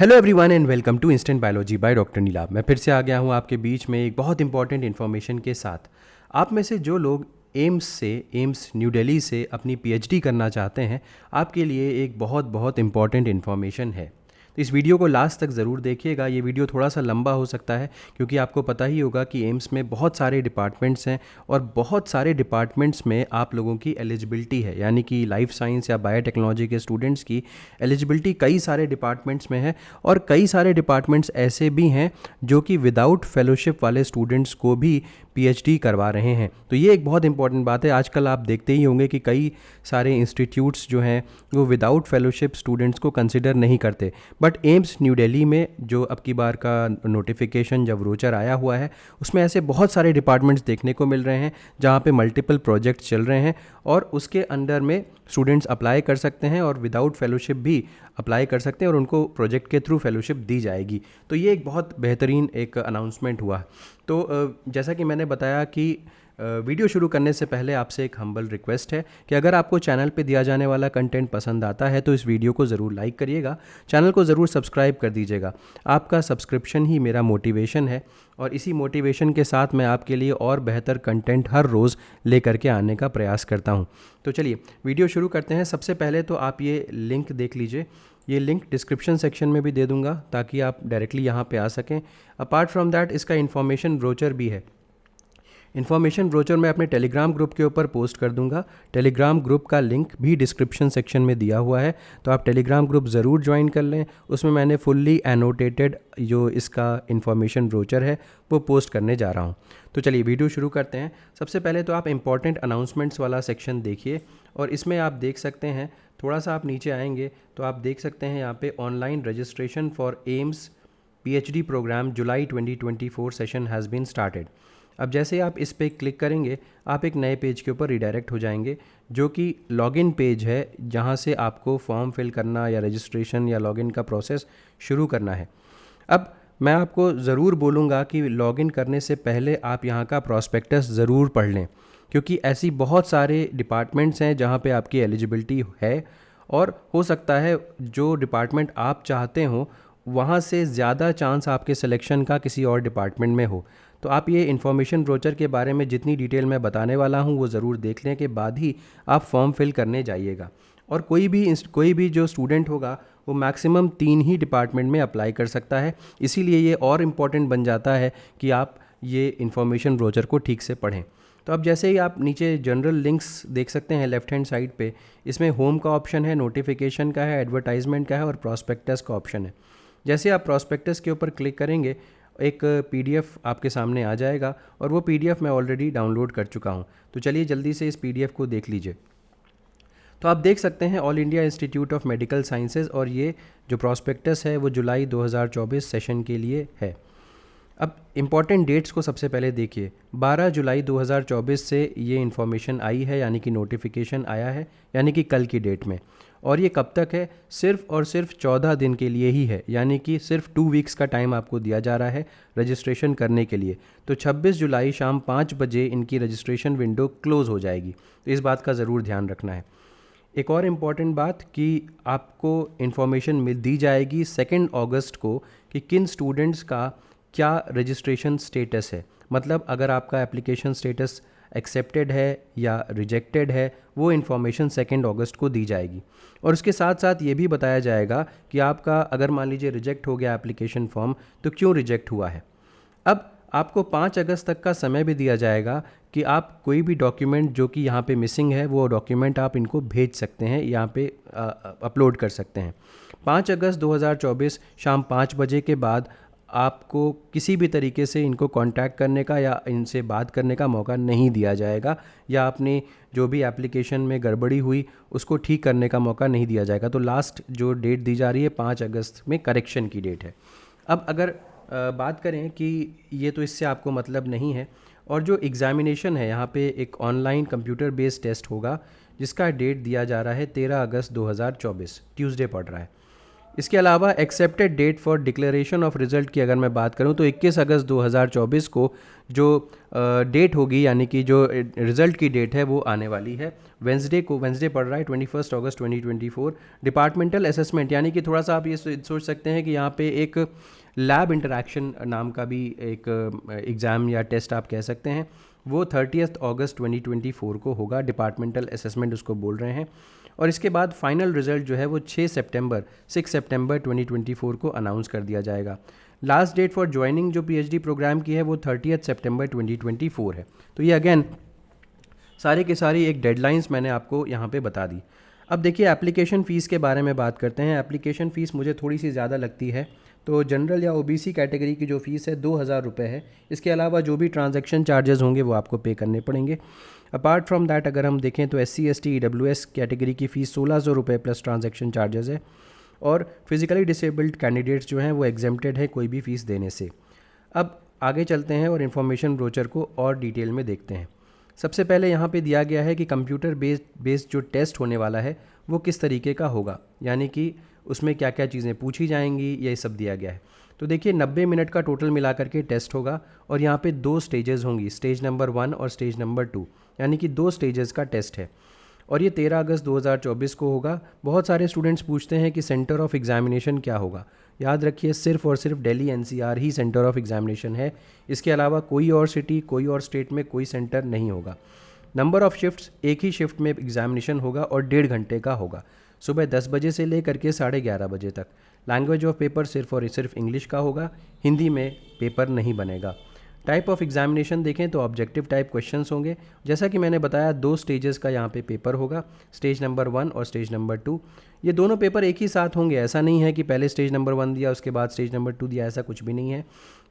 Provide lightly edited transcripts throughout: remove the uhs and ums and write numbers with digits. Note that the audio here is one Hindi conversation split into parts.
Hello everyone and welcome to instant biology by doctor Neelabh. मैं फिर से आ गया हूँ आपके बीच में एक बहुत इंपॉर्टेंट इन्फॉर्मेशन के साथ। आप में से जो लोग एम्स न्यू दिल्ली से अपनी पीएचडी करना चाहते हैं, आपके लिए एक बहुत बहुत इंपॉर्टेंट इन्फॉर्मेशन है। तो इस वीडियो को लास्ट तक ज़रूर देखिएगा। ये वीडियो थोड़ा सा लंबा हो सकता है क्योंकि आपको पता ही होगा कि एम्स में बहुत सारे डिपार्टमेंट्स हैं और बहुत सारे डिपार्टमेंट्स में आप लोगों की एलिजिबिलिटी है, यानी कि लाइफ साइंस या बायोटेक्नोलॉजी के स्टूडेंट्स की एलिजिबिलिटी कई सारे डिपार्टमेंट्स में है। और कई सारे डिपार्टमेंट्स ऐसे भी हैं जो कि विदाउट फेलोशिप वाले स्टूडेंट्स को भी पीएचडी करवा रहे हैं। तो ये एक बहुत इंपॉर्टेंट बात है। आजकल आप देखते ही होंगे कि कई सारे इंस्टीट्यूट्स जो हैं वो विदाउट फेलोशिप स्टूडेंट्स को कंसिडर नहीं करते। बट एम्स न्यू दिल्ली में जो अब की बार का नोटिफिकेशन जब रोचर आया हुआ है, उसमें ऐसे बहुत सारे डिपार्टमेंट्स देखने को मिल रहे हैं जहाँ पे मल्टीपल प्रोजेक्ट्स चल रहे हैं और उसके अंडर में स्टूडेंट्स अप्लाई कर सकते हैं और विदाउट फेलोशिप भी अप्लाई कर सकते हैं और उनको प्रोजेक्ट के थ्रू फेलोशिप दी जाएगी। तो ये एक बहुत बेहतरीन एक अनाउंसमेंट हुआ। तो जैसा कि मैंने बताया कि वीडियो शुरू करने से पहले आपसे एक हम्बल रिक्वेस्ट है कि अगर आपको चैनल पे दिया जाने वाला कंटेंट पसंद आता है तो इस वीडियो को ज़रूर लाइक करिएगा, चैनल को ज़रूर सब्सक्राइब कर दीजिएगा। आपका सब्सक्रिप्शन ही मेरा मोटिवेशन है और इसी मोटिवेशन के साथ मैं आपके लिए और बेहतर कंटेंट हर रोज़ लेकर के आने का प्रयास करता हूँ। तो चलिए वीडियो शुरू करते हैं। सबसे पहले तो आप ये लिंक देख लीजिए। ये लिंक डिस्क्रिप्शन सेक्शन में भी दे दूँगा ताकि आप डायरेक्टली यहाँ पे आ सकें। अपार्ट फ्रॉम दैट इसका इन्फॉर्मेशन ब्रोचर भी है। इन्फॉर्मेशन ब्रोचर मैं अपने टेलीग्राम ग्रुप के ऊपर पोस्ट कर दूंगा। टेलीग्राम ग्रुप का लिंक भी डिस्क्रिप्शन सेक्शन में दिया हुआ है, तो आप टेलीग्राम ग्रुप ज़रूर ज्वाइन कर लें। उसमें मैंने फुल्ली एनोटेटेड जो इसका इन्फॉर्मेशन ब्रोचर है वो पोस्ट करने जा रहा हूँ। तो चलिए वीडियो शुरू करते हैं। सबसे पहले तो आप इंपॉर्टेंट अनाउंसमेंट्स वाला सेक्शन देखिए और इसमें आप देख सकते हैं, थोड़ा सा आप नीचे आएंगे तो आप देख सकते हैं यहाँ पे online registration for AIIMS PhD programme July 2024 session has been started. अब जैसे आप इस पे क्लिक करेंगे आप एक नए पेज के ऊपर रिडायरेक्ट हो जाएंगे जो कि लॉगिन पेज है, जहां से आपको फॉर्म फिल करना या रजिस्ट्रेशन या लॉगिन का प्रोसेस शुरू करना है। अब मैं आपको ज़रूर बोलूँगा कि लॉगिन करने से पहले आप यहाँ का प्रॉस्पेक्टस ज़रूर पढ़ लें, क्योंकि ऐसी बहुत सारे डिपार्टमेंट्स हैं जहाँ पे आपकी एलिजिबिलिटी है और हो सकता है जो डिपार्टमेंट आप चाहते हो वहाँ से ज़्यादा चांस आपके सिलेक्शन का किसी और डिपार्टमेंट में हो। तो आप ये इन्फॉर्मेशन ब्रोचर के बारे में जितनी डिटेल मैं बताने वाला हूँ वो ज़रूर देख लें के बाद ही आप फॉर्म फिल करने जाइएगा। और कोई भी जो स्टूडेंट होगा वो मैक्सिमम 3 ही डिपार्टमेंट में अप्लाई कर सकता है। इसीलिए ये और इम्पॉर्टेंट बन जाता है कि आप ये इन्फॉर्मेशन ब्रोचर को ठीक से पढ़ें। तो अब जैसे ही आप नीचे जनरल लिंक्स देख सकते हैं लेफ्ट हैंड साइड पे, इसमें होम का ऑप्शन है, नोटिफिकेशन का है, एडवर्टाइजमेंट का है और प्रॉस्पेक्टस का ऑप्शन है। जैसे आप प्रॉस्पेक्टस के ऊपर क्लिक करेंगे एक पीडीएफ आपके सामने आ जाएगा और वो पीडीएफ मैं ऑलरेडी डाउनलोड कर चुका हूँ। तो चलिए जल्दी से इस पीडीएफ को देख लीजिए। तो आप देख सकते हैं all India institute of medical sciences और ये जो प्रॉस्पेक्टस है वो जुलाई 2024 सेशन के लिए है। अब इम्पॉर्टेंट डेट्स को सबसे पहले देखिए। 12 जुलाई 2024 से ये इन्फॉर्मेशन आई है, यानी कि नोटिफिकेशन आया है, यानी कि कल की डेट में। और ये कब तक है? सिर्फ और सिर्फ 14 दिन के लिए ही है, यानी कि सिर्फ 2 वीक्स का टाइम आपको दिया जा रहा है रजिस्ट्रेशन करने के लिए। तो 26 जुलाई शाम 5 बजे इनकी रजिस्ट्रेशन विंडो क्लोज़ हो जाएगी, तो इस बात का ज़रूर ध्यान रखना है। एक और इम्पॉर्टेंट बात कि आपको इन्फॉर्मेशन दी जाएगी 2 अगस्त को कि किन स्टूडेंट्स का क्या रजिस्ट्रेशन स्टेटस है। मतलब अगर आपका एप्लीकेशन स्टेटस एक्सेप्टेड है या रिजेक्टेड है, वो इन्फॉर्मेशन 2 अगस्त को दी जाएगी। और उसके साथ साथ ये भी बताया जाएगा कि आपका अगर मान लीजिए रिजेक्ट हो गया एप्लीकेशन फॉर्म तो क्यों रिजेक्ट हुआ है। अब आपको 5 अगस्त तक का समय भी दिया जाएगा कि आप कोई भी डॉक्यूमेंट जो कि यहाँ पे मिसिंग है वो डॉक्यूमेंट आप इनको भेज सकते हैं, यहाँ पे अपलोड कर सकते हैं। 5 अगस्त 2024 शाम 5 बजे के बाद आपको किसी भी तरीके से इनको कांटेक्ट करने का या इनसे बात करने का मौका नहीं दिया जाएगा, या अपनी जो भी एप्लीकेशन में गड़बड़ी हुई उसको ठीक करने का मौका नहीं दिया जाएगा। तो लास्ट जो डेट दी जा रही है 5 अगस्त में करेक्शन की डेट है। अब अगर बात करें कि ये तो इससे आपको मतलब नहीं है, और जो एग्ज़ामिनेशन है यहाँ पे एक ऑनलाइन कंप्यूटर बेस्ड टेस्ट होगा जिसका डेट दिया जा रहा है 13 अगस्त 2024, ट्यूसडे पड़ रहा है। इसके अलावा accepted date for declaration of result की अगर मैं बात करूं तो 21 अगस्त 2024 को जो डेट होगी, यानी कि जो रिज़ल्ट की डेट है वो आने वाली है वेंसडे पड़ रहा है 21 अगस्त 2024। डिपार्टमेंटल असेसमेंट, यानी कि थोड़ा सा आप ये सोच सकते हैं कि यहाँ पे एक लैब इंटरेक्शन नाम का भी एक एग्ज़ाम या टेस्ट आप कह सकते हैं, वो 30 अगस्त 2024 को होगा। डिपार्टमेंटल असेसमेंट उसको बोल रहे हैं। और इसके बाद फाइनल रिजल्ट जो है वो 6 सितंबर 2024 को अनाउंस कर दिया जाएगा। लास्ट डेट फॉर ज्वाइनिंग जो पीएचडी प्रोग्राम की है वो 30 सितंबर 2024 है। तो ये अगेन सारी की सारी एक डेडलाइंस मैंने आपको यहाँ पे बता दी। अब देखिए एप्लीकेशन फ़ीस के बारे में बात करते हैं। एप्लीकेशन फ़ीस मुझे थोड़ी सी ज़्यादा लगती है। तो जनरल या ओबीसी कैटेगरी की जो फ़ीस है 2000 रुपये है। इसके अलावा जो भी ट्रांजैक्शन चार्जेस होंगे वो आपको पे करने पड़ेंगे। अपार्ट फ्रॉम दैट अगर हम देखें तो SC ST EWS कैटेगरी की फ़ीस 1600 रुपये प्लस ट्रांजैक्शन चार्जेस है। और फिज़िकली डिसेबल्ड कैंडिडेट्स जो हैं वो एग्जेम्प्टेड है कोई भी फ़ीस देने से। अब आगे चलते हैं और इन्फॉर्मेशन ब्रोचर को और डिटेल में देखते हैं। सबसे पहले यहाँ पे दिया गया है कि कंप्यूटर बेस्ड जो टेस्ट होने वाला है वो किस तरीके का होगा, यानी कि उसमें क्या क्या चीज़ें पूछी जाएंगी, ये सब दिया गया है। तो देखिए 90 मिनट का टोटल मिला करके टेस्ट होगा और यहाँ पे 2 स्टेजेस होंगी, स्टेज नंबर 1 और स्टेज नंबर 2, यानी कि 2 स्टेजेस का टेस्ट है। और ये 13 अगस्त 2024 को होगा। बहुत सारे स्टूडेंट्स पूछते हैं कि सेंटर ऑफ एग्जामिनेशन क्या होगा। याद रखिए सिर्फ और सिर्फ Delhi NCR he centre of examination है। इसके अलावा कोई और सिटी, कोई और स्टेट में कोई सेंटर नहीं होगा। नंबर ऑफ़ शिफ्ट्स, एक ही शिफ्ट में एग्जामिनेशन होगा और 1.5 घंटे का होगा, सुबह 10 बजे से लेकर के 11:30 बजे तक। लैंग्वेज ऑफ पेपर सिर्फ और सिर्फ इंग्लिश का होगा, हिंदी में पेपर नहीं बनेगा। टाइप ऑफ एग्जामिनेशन देखें तो ऑब्जेक्टिव टाइप क्वेश्चंस होंगे। जैसा कि मैंने बताया 2 स्टेजेस का यहाँ पे पेपर होगा, स्टेज नंबर 1 और स्टेज नंबर 2। ये दोनों पेपर एक ही साथ होंगे, ऐसा नहीं है कि पहले स्टेज नंबर 1 दिया उसके बाद स्टेज नंबर 2 दिया, ऐसा कुछ भी नहीं है।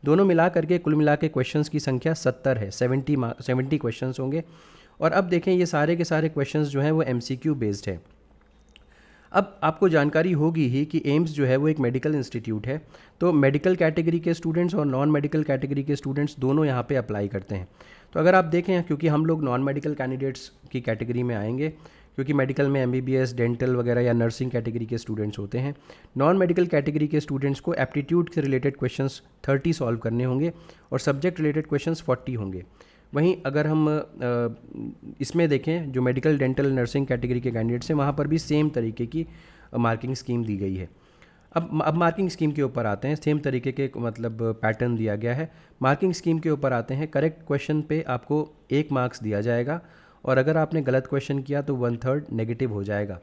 दोनों मिला करके कुल मिला के क्वेश्चंस की संख्या 70 है, 70 क्वेश्चंस होंगे। और अब देखें ये सारे के सारे क्वेश्चंस जो हैं वो MCQ बेस्ड है। अब आपको जानकारी होगी ही कि एम्स जो है वो एक मेडिकल इंस्टीट्यूट है, तो मेडिकल कैटेगरी के स्टूडेंट्स और नॉन मेडिकल कैटेगरी के स्टूडेंट्स दोनों यहाँ पे अप्लाई करते हैं। तो अगर आप देखें, क्योंकि हम लोग नॉन मेडिकल कैंडिडेट्स की कैटेगरी में आएंगे, क्योंकि मेडिकल में MBBS, डेंटल वगैरह या नर्सिंग कैटेगरी के स्टूडेंट्स होते हैं। नॉन मेडिकल कैटेगरी के स्टूडेंट्स को एप्टीट्यूड से रिलेटेड क्वेश्चंस 30 सॉल्व करने होंगे और सब्जेक्ट रिलेटेड क्वेश्चंस 40 होंगे। वहीं अगर हम इसमें देखें जो मेडिकल, डेंटल, नर्सिंग कैटेगरी के कैंडिडेट्स हैं, वहाँ पर भी सेम तरीके की मार्किंग स्कीम दी गई है। अब मार्किंग स्कीम के ऊपर आते हैं। सेम तरीके के मतलब पैटर्न दिया गया है। मार्किंग स्कीम के ऊपर आते हैं। करेक्ट क्वेश्चन पे आपको 1 मार्क्स दिया जाएगा और अगर आपने गलत क्वेश्चन किया तो 1/3 नेगेटिव हो जाएगा।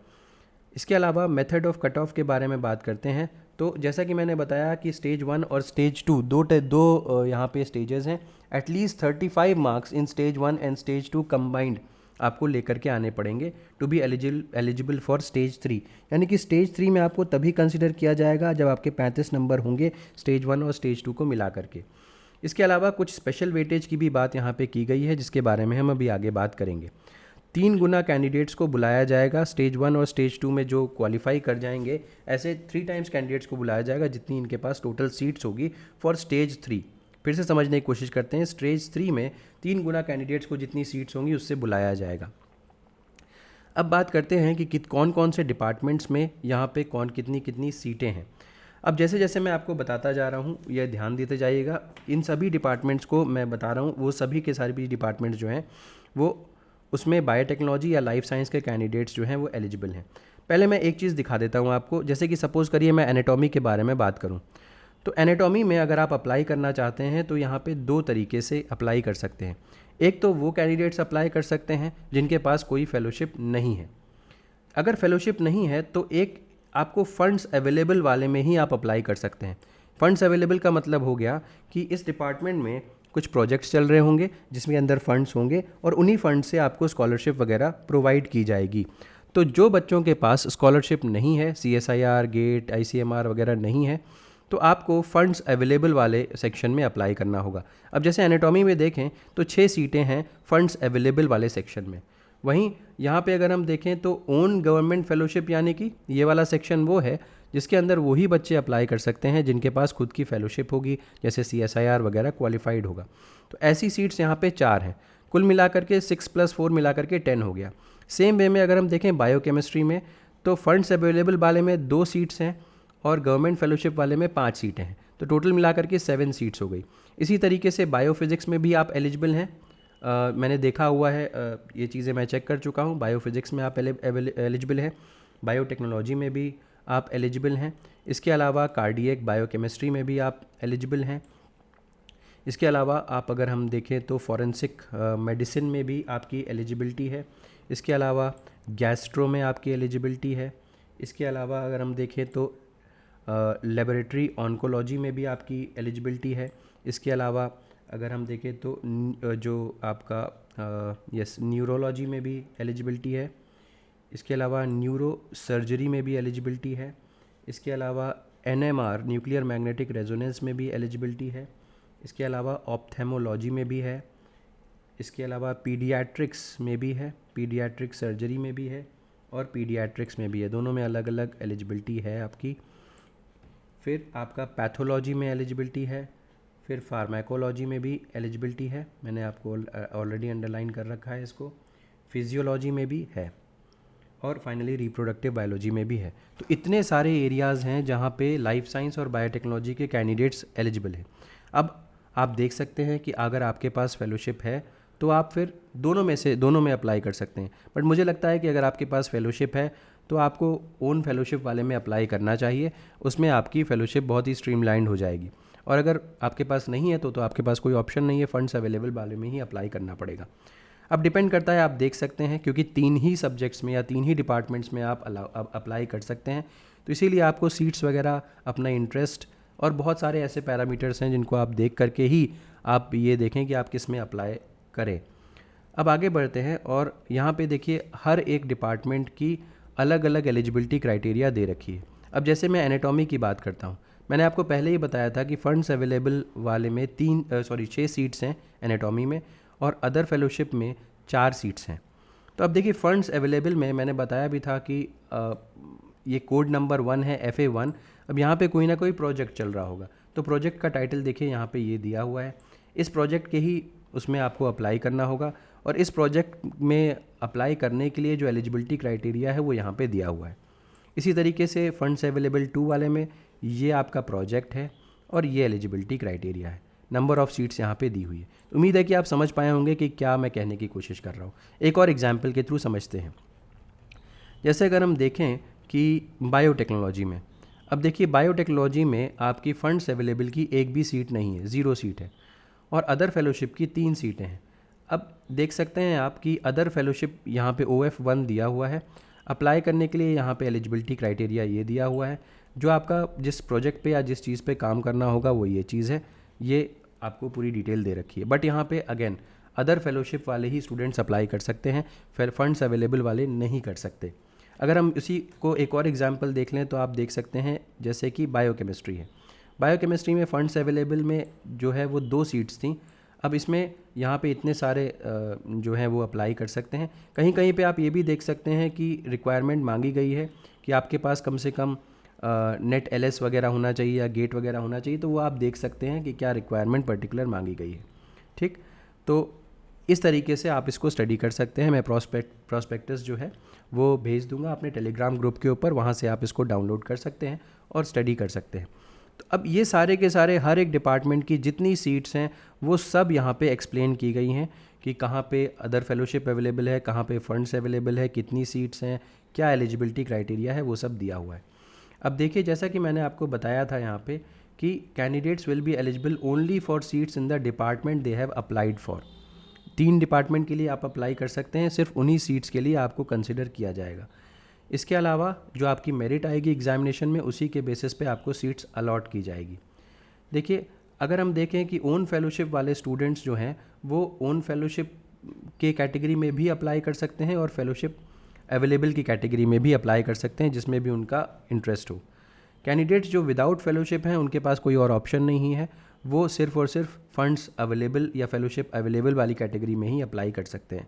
इसके अलावा मेथड ऑफ कट ऑफ के बारे में बात करते हैं। तो जैसा कि मैंने बताया कि स्टेज 1 और स्टेज 2 दो यहाँ पे स्टेजेस हैं। At least 35 marks in stage 1 and stage 2 combined आपको लेकर के आने पड़ेंगे to be eligible for stage 3। यानी कि स्टेज 3 में आपको तभी कंसिडर किया जाएगा जब आपके 35 नंबर होंगे स्टेज 1 और स्टेज 2 को मिला करके। इसके अलावा कुछ स्पेशल वेटेज की भी बात यहाँ पे की गई है, जिसके बारे में हम अभी आगे बात करेंगे। 3 गुना कैंडिडेट्स को बुलाया जाएगा स्टेज 1 और स्टेज 2 में जो क्वालिफाई कर जाएंगे, ऐसे 3 टाइम्स कैंडिडेट्स को बुलाया जाएगा जितनी इनके पास टोटल सीट्स होगी फॉर स्टेज 3। फिर से समझने की कोशिश करते हैं। स्टेज 3 में 3 गुना कैंडिडेट्स को जितनी सीट्स होंगी उससे बुलाया जाएगा। अब बात करते हैं कि कौन कौन से डिपार्टमेंट्स में यहाँ पे कौन कितनी कितनी सीटें हैं। अब जैसे जैसे मैं आपको बताता जा रहा हूँ यह ध्यान देते जाइएगा। इन सभी डिपार्टमेंट्स को मैं बता रहा हूँ, वो सभी के सारे भी डिपार्टमेंट्स जो हैं वो उसमें बायोटेक्नोलॉजी या लाइफ साइंस के कैंडिडेट्स जो हैं वो एलिजिबल हैं। पहले मैं एक चीज़ दिखा देता हूँ आपको। जैसे कि सपोज़ करिए मैं एनाटॉमी के बारे में बात करूँ, तो एनाटॉमी में अगर आप अप्लाई करना चाहते हैं तो यहाँ पे 2 तरीके से अप्लाई कर सकते हैं। एक तो वो कैंडिडेट्स अप्लाई कर सकते हैं जिनके पास कोई फेलोशिप नहीं है। अगर फेलोशिप नहीं है तो एक आपको फ़ंड्स अवेलेबल वाले में ही आप अप्लाई कर सकते हैं। फ़ंड्स अवेलेबल का मतलब हो गया कि इस डिपार्टमेंट में कुछ प्रोजेक्ट्स चल रहे होंगे जिसमें अंदर फ़ंड्स होंगे और उन्हीं फ़ंड से आपको स्कॉलरशिप वगैरह प्रोवाइड की जाएगी। तो जो बच्चों के पास स्कॉलरशिप नहीं है, CSIR, गेट, ICMR वगैरह नहीं है, तो आपको फ़ंड्स अवेलेबल वाले सेक्शन में अप्लाई करना होगा। अब जैसे एनाटॉमी में देखें तो 6 सीटें हैं फ़ंड्स अवेलेबल वाले सेक्शन में। वहीं यहाँ पे अगर हम देखें तो ओन गवर्नमेंट फेलोशिप, यानी कि ये वाला सेक्शन वो है जिसके अंदर वही बच्चे अप्लाई कर सकते हैं जिनके पास खुद की फेलोशिप होगी, जैसे CSIR वगैरह क्वालिफाइड होगा। तो ऐसी सीट्स यहाँ पे 4 हैं। कुल मिलाकर के 6 + 4 मिलाकर के 10 हो गया। सेम वे में अगर हम देखें बायोकेमिस्ट्री में तो फंड्स अवेलेबल वाले में 2 सीट्स हैं और गवर्नमेंट फेलोशिप वाले में 5 सीटें हैं, तो टोटल मिलाकर के 7 सीट्स हो गई। इसी तरीके से बायोफिज़िक्स में भी आप एलिजिबल हैं। मैंने देखा हुआ है, ये चीज़ें मैं चेक कर चुका हूँ, बायोफिज़िक्स में आप एलिजिबल हैं, बायोटेक्नोलॉजी में भी आप एलिजिबल हैं। इसके अलावा कार्डियक बायोकेमिस्ट्री में भी आप एलिजिबल हैं। इसके अलावा आप अगर हम देखें तो फॉरेंसिक मेडिसिन में भी आपकी एलिजिबिलिटी है। इसके अलावा गैस्ट्रो में आपकी एलिजिबिलिटी है। इसके अलावा अगर हम देखें तो लेबोरेटरी ऑन्कोलॉजी में भी आपकी एलिजिबिलिटी है। इसके अलावा अगर हम देखें तो जो आपका न्यूरोलॉजी में भी एलिजिबिलिटी है। इसके अलावा न्यूरो सर्जरी में भी एलिजिबिलिटी है। इसके अलावा NMR न्यूक्लियर मैग्नेटिक रेजोनेंस में भी एलिजिबिलिटी है। इसके अलावा ऑप्थेमोलॉजी में भी है। इसके अलावा पीडियाट्रिक्स में भी है, पीडियाट्रिक सर्जरी में भी है और पीडियाट्रिक्स में भी है, दोनों में अलग अलग एलिजिबिलिटी है आपकी। फिर आपका पैथोलॉजी में एलिजिबिलिटी है। फिर फार्माकोलॉजी में भी एलिजिबिलिटी है, मैंने आपको ऑलरेडी अंडरलाइन कर रखा है इसको। फिजियोलॉजी में भी है और फाइनली रिप्रोडक्टिव बायोलॉजी में भी है। तो इतने सारे एरियाज़ हैं जहाँ पे लाइफ साइंस और बायोटेक्नोलॉजी के कैंडिडेट्स एलिजिबल हैं। अब आप देख सकते हैं कि अगर आपके पास फेलोशिप है तो आप फिर दोनों में अप्लाई कर सकते हैं। बट मुझे लगता है कि अगर आपके पास फेलोशिप है तो आपको ओन फेलोशिप वाले में अप्लाई करना चाहिए, उसमें आपकी फेलोशिप बहुत ही स्ट्रीमलाइंड हो जाएगी। और अगर आपके पास नहीं है तो आपके पास कोई ऑप्शन नहीं है, फंड्स अवेलेबल वाले में ही अप्लाई करना पड़ेगा। अब डिपेंड करता है, आप देख सकते हैं क्योंकि 3 ही सब्जेक्ट्स में या 3 ही डिपार्टमेंट्स में आप अप्लाई कर सकते हैं, तो इसीलिए आपको सीट्स वगैरह, अपना इंटरेस्ट और बहुत सारे ऐसे पैरामीटर्स हैं जिनको आप देख करके ही आप ये देखें कि आप किस में अप्लाई करें। अब आगे बढ़ते हैं और यहाँ पे देखिए हर एक डिपार्टमेंट की अलग अलग एलिजिबिलिटी क्राइटेरिया दे रखी है। अब जैसे मैं एनाटॉमी की बात करता हूँ, मैंने आपको पहले ही बताया था कि फंड्स अवेलेबल वाले में 6 सीट्स हैं एनाटॉमी में और अदर फेलोशिप में 4 सीट्स हैं। तो अब देखिए फंड्स अवेलेबल में मैंने बताया भी था कि ये कोड नंबर 1 है FA1। अब यहाँ पे कोई ना कोई प्रोजेक्ट चल रहा होगा, तो प्रोजेक्ट का टाइटल देखिए यहाँ पे ये दिया हुआ है। इस प्रोजेक्ट के ही उसमें आपको अप्लाई करना होगा और इस प्रोजेक्ट में अप्लाई करने के लिए जो एलिजिबिलिटी क्राइटेरिया है वो यहाँ पे दिया हुआ है। इसी तरीके से फंड्स अवेलेबल 2 वाले में ये आपका प्रोजेक्ट है और ये एलिजिबिलिटी क्राइटेरिया है, नंबर ऑफ़ सीट्स यहाँ पे दी हुई है। उम्मीद है कि आप समझ पाए होंगे कि क्या मैं कहने की कोशिश कर रहा हूँ। एक और एग्जाम्पल के थ्रू समझते हैं। जैसे अगर हम देखें कि बायोटेक्नोलॉजी में, अब देखिए बायोटेक्नोलॉजी में आपकी फंड्स अवेलेबल की एक भी सीट नहीं है, 0 सीट है और अदर फेलोशिप की 3 सीटें हैं। अब देख सकते हैं आप कि अदर फेलोशिप यहाँ पे OF1 दिया हुआ है। अप्लाई करने के लिए यहाँ पे एलिजिबिलिटी क्राइटेरिया ये दिया हुआ है। जो आपका जिस प्रोजेक्ट पे या जिस चीज़ पे काम करना होगा वो ये चीज़ है, ये आपको पूरी डिटेल दे रखी है। बट यहाँ पे अगेन अदर फेलोशिप वाले ही स्टूडेंट्स अप्लाई कर सकते हैं, फिर फंड्स अवेलेबल वाले नहीं कर सकते। अगर हम इसी को एक और एग्जांपल देख लें तो आप देख सकते हैं जैसे कि बायोकेमिस्ट्री है। बायोकेमिस्ट्री में फ़ंड्स अवेलेबल में जो है वो 2 सीट्स थी। अब इसमें यहाँ पे इतने सारे जो हैं वो अप्लाई कर सकते हैं। कहीं कहीं पे आप ये भी देख सकते हैं कि रिक्वायरमेंट मांगी गई है कि आपके पास कम से कम नेट LS वगैरह होना चाहिए या गेट वगैरह होना चाहिए, तो वो आप देख सकते हैं कि क्या रिक्वायरमेंट पर्टिकुलर मांगी गई है। ठीक, तो इस तरीके से आप इसको स्टडी कर सकते हैं। मैं प्रॉस्पेक्टस जो है वो भेज दूंगा अपने टेलीग्राम ग्रुप के ऊपर, वहाँ से आप इसको डाउनलोड कर सकते हैं और स्टडी कर सकते हैं। तो अब ये सारे के सारे हर एक डिपार्टमेंट की जितनी सीट्स हैं वो सब यहाँ पे एक्सप्लेन की गई हैं कि कहाँ पे अदर फेलोशिप अवेलेबल है, कहाँ पे फंड्स अवेलेबल है, कितनी सीट्स हैं, क्या एलिजिबिलिटी क्राइटेरिया है, वो सब दिया हुआ है। अब देखिए जैसा कि मैंने आपको बताया था यहाँ पे कि candidates will be eligible only for seats in the department they have applied for. 3 department के लिए आप अप्लाई कर सकते हैं, सिर्फ उन्हीं सीट्स के लिए आपको कंसिडर किया जाएगा। इसके अलावा जो आपकी मेरिट आएगी एग्जामिनेशन में, उसी के बेसिस पे आपको सीट्स अलॉट की जाएगी। देखिए अगर हम देखें कि ओन फेलोशिप वाले स्टूडेंट्स जो हैं वो ओन फेलोशिप के कैटेगरी में भी अप्लाई कर सकते हैं और फेलोशिप अवेलेबल की कैटेगरी में भी अप्लाई कर सकते हैं, जिसमें भी उनका इंटरेस्ट हो। कैंडिडेट्स जो विदाउट फेलोशिप हैं उनके पास कोई और ऑप्शन नहीं है, वो सिर्फ और सिर्फ फंड्स अवेलेबल या फेलोशिप अवेलेबल वाली कैटेगरी में ही अप्लाई कर सकते हैं।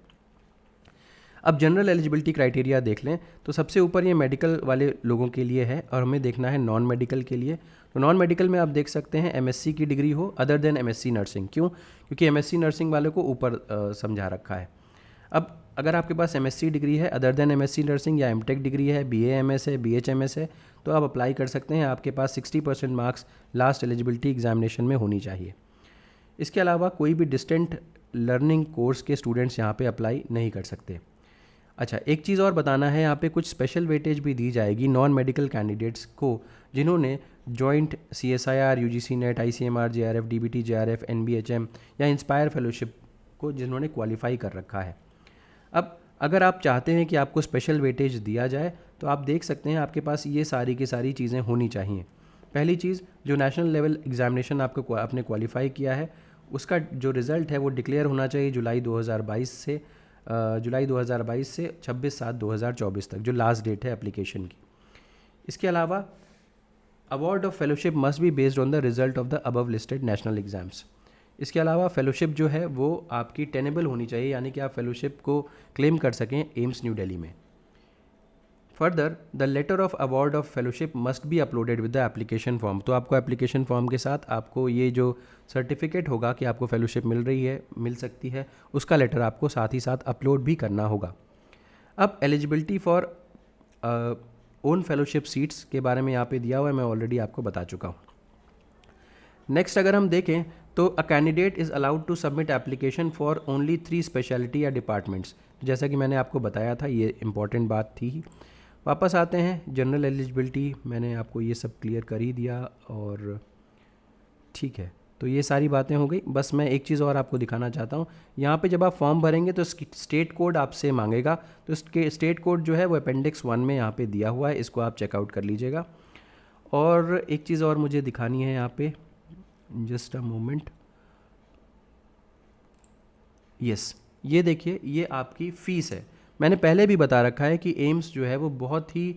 अब जनरल एलिजिबिलिटी क्राइटेरिया देख लें तो सबसे ऊपर ये मेडिकल वाले लोगों के लिए है और हमें देखना है नॉन मेडिकल के लिए। तो नॉन मेडिकल में आप देख सकते हैं MSc की डिग्री हो अदर देन MSc नर्सिंग। क्यों? क्योंकि MSc नर्सिंग वाले को ऊपर समझा रखा है। अब अगर आपके पास MSc डिग्री है अदर देन MSc नर्सिंग या MTech डिग्री है, BA MS है, BHMS है, तो आप अप्लाई कर सकते हैं। आपके पास 60% मार्क्स लास्ट एलिजिबिलिटी एग्जामिनेशन में होनी चाहिए। इसके अलावा कोई भी डिस्टेंट लर्निंग कोर्स के स्टूडेंट्स यहाँ पे अप्लाई नहीं कर सकते। अच्छा, एक चीज़ और बताना है, यहाँ पे कुछ स्पेशल वेटेज भी दी जाएगी नॉन मेडिकल कैंडिडेट्स को जिन्होंने joint CSIR, UGC net, ICMR, JRF, DBT, JRF, NBHM या इंस्पायर फेलोशिप को जिन्होंने क्वालिफाई कर रखा है। अब अगर आप चाहते हैं कि आपको स्पेशल वेटेज दिया जाए तो आप देख सकते हैं आपके पास ये सारी की सारी चीज़ें होनी चाहिए। पहली चीज़, जो नेशनल लेवल एग्जामिनेशन आपने क्वालिफाई किया है उसका जो रिज़ल्ट है वो डिक्लेयर होना चाहिए जुलाई 2022 से 26/7/2024 तक, जो लास्ट डेट है एप्लीकेशन की। इसके अलावा award of fellowship must be based on the result of the above listed national exams. इसके अलावा फेलोशिप जो है वो आपकी टेनेबल होनी चाहिए, यानी कि आप फेलोशिप को क्लेम कर सकें एम्स न्यू दिल्ली में। Further, the letter of award of fellowship must be uploaded with the application form. तो आपको एप्लीकेशन फॉर्म के साथ आपको ये जो सर्टिफिकेट होगा कि आपको फेलोशिप मिल सकती है, उसका लेटर आपको साथ ही साथ अपलोड भी करना होगा। अब eligibility for own fellowship seats के बारे में यहाँ पे दिया हुआ है, मैं ऑलरेडी आपको बता चुका हूँ। नेक्स्ट अगर हम देखें तो a candidate is allowed to submit application for only 3 speciality या डिपार्टमेंट्स। जैसा कि मैंने आपको बताया था, ये इंपॉर्टेंट बात थी। वापस आते हैं जनरल एलिजिबिलिटी, मैंने आपको ये सब क्लियर कर ही दिया और ठीक है, तो ये सारी बातें हो गई। बस मैं एक चीज़ और आपको दिखाना चाहता हूँ, यहाँ पे जब आप फॉर्म भरेंगे तो स्टेट कोड आपसे मांगेगा, तो स्टेट कोड जो है वो अपेंडिक्स 1 में यहाँ पे दिया हुआ है, इसको आप चेकआउट कर लीजिएगा। और एक चीज़ और मुझे दिखानी है यहाँ पे, जस्ट अ मोमेंट। यस, ये देखिए, ये आपकी फ़ीस है। मैंने पहले भी बता रखा है कि एम्स जो है वो बहुत ही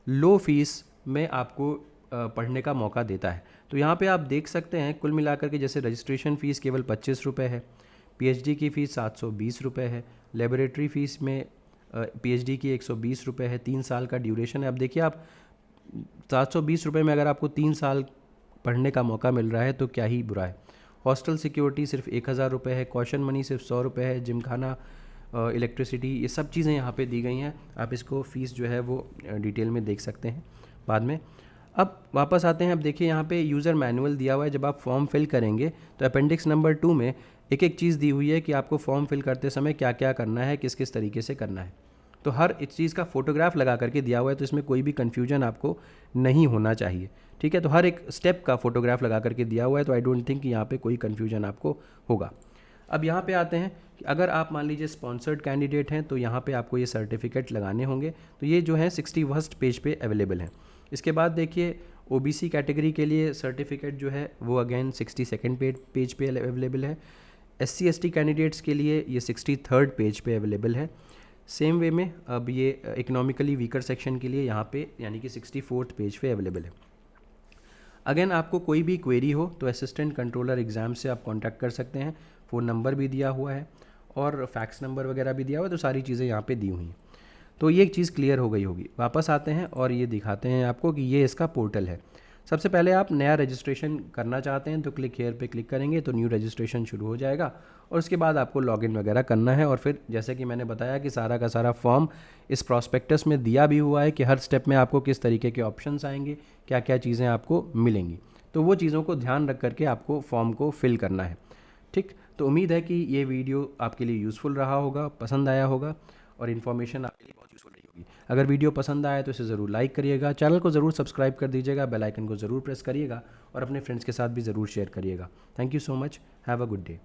लो फीस में आपको पढ़ने का मौका देता है। तो यहाँ पे आप देख सकते हैं कुल मिलाकर के, जैसे रजिस्ट्रेशन फ़ीस केवल 25 रुपये है, PhD की फ़ीस 720 रुपये है, लेबोरेटरी फ़ीस में PhD की 120 रुपये है, 3 साल का ड्यूरेशन है। अब देखिए, आप 720 रुपये में अगर आपको 3 साल पढ़ने का मौका मिल रहा है तो क्या ही बुरा है। हॉस्टल सिक्योरिटी सिर्फ 1000 रुपये है, कॉशन मनी सिर्फ 100 रुपये है, जिम खाना, इलेक्ट्रिसिटी, ये सब चीज़ें यहाँ पे दी गई हैं। आप इसको फ़ीस जो है वो डिटेल में देख सकते हैं बाद में। अब वापस आते हैं, अब देखिए यहाँ पे यूज़र मैनुअल दिया हुआ है। जब आप फॉर्म फिल करेंगे तो अपेंडिक्स नंबर 2 में एक एक चीज़ दी हुई है कि आपको फॉर्म फिल करते समय क्या क्या करना है, किस किस तरीके से करना है। तो हर इस चीज़ का फ़ोटोग्राफ लगा करके दिया हुआ है, तो इसमें कोई भी कन्फ्यूजन आपको नहीं होना चाहिए, ठीक है। तो हर एक स्टेप का फ़ोटोग्राफ लगा करके दिया हुआ है, तो आई डोंट थिंक कि यहाँ पे कोई कन्फ्यूजन आपको होगा। अब यहाँ पे आते हैं कि अगर आप मान लीजिए स्पॉन्सर्ड कैंडिडेट हैं तो यहाँ पे आपको ये सर्टिफिकेट लगाने होंगे। तो ये जो है 61st पेज पे अवेलेबल है। इसके बाद देखिए OBC कैटेगरी के लिए सर्टिफिकेट जो है वो अगेन 62nd पेज पे अवेलेबल है। SC ST कैंडिडेट्स के लिए ये 63rd पेज पे अवेलेबल है। सेम वे में अब ये इकोनॉमिकली वीकर सेक्शन के लिए यहाँ पे यानी कि 64th पेज पे अवेलेबल है। अगेन आपको कोई भी क्वेरी हो तो असिस्टेंट कंट्रोलर एग्ज़ाम से आप कांटेक्ट कर सकते हैं। फ़ोन नंबर भी दिया हुआ है और फैक्स नंबर वगैरह भी दिया हुआ है, तो सारी चीज़ें यहाँ पे दी हुई हैं। तो ये एक चीज़ क्लियर हो गई होगी। वापस आते हैं और ये दिखाते हैं आपको कि ये इसका पोर्टल है। सबसे पहले आप नया रजिस्ट्रेशन करना चाहते हैं तो क्लिक हेयर पे क्लिक करेंगे तो न्यू रजिस्ट्रेशन शुरू हो जाएगा और उसके बाद आपको लॉगिन वगैरह करना है। और फिर जैसे कि मैंने बताया कि सारा का सारा फॉर्म इस प्रॉस्पेक्टस में दिया भी हुआ है कि हर स्टेप में आपको किस तरीके के ऑप्शंस आएंगे, क्या क्या चीज़ें आपको मिलेंगी। तो वो चीज़ों को ध्यान रख करके आपको फॉर्म को फिल करना है, ठीक। तो उम्मीद है कि ये वीडियो आपके लिए यूज़फुल रहा होगा, पसंद आया होगा और इन्फॉर्मेशन आपके लिए बहुत यूज़फुल रही होगी। अगर वीडियो पसंद आए तो इसे ज़रूर लाइक करिएगा, चैनल को ज़रूर सब्सक्राइब कर दीजिएगा, बेल आइकन को ज़रूर प्रेस करिएगा और अपने फ्रेंड्स के साथ भी ज़रूर शेयर करिएगा। Thank you so much, have a good day.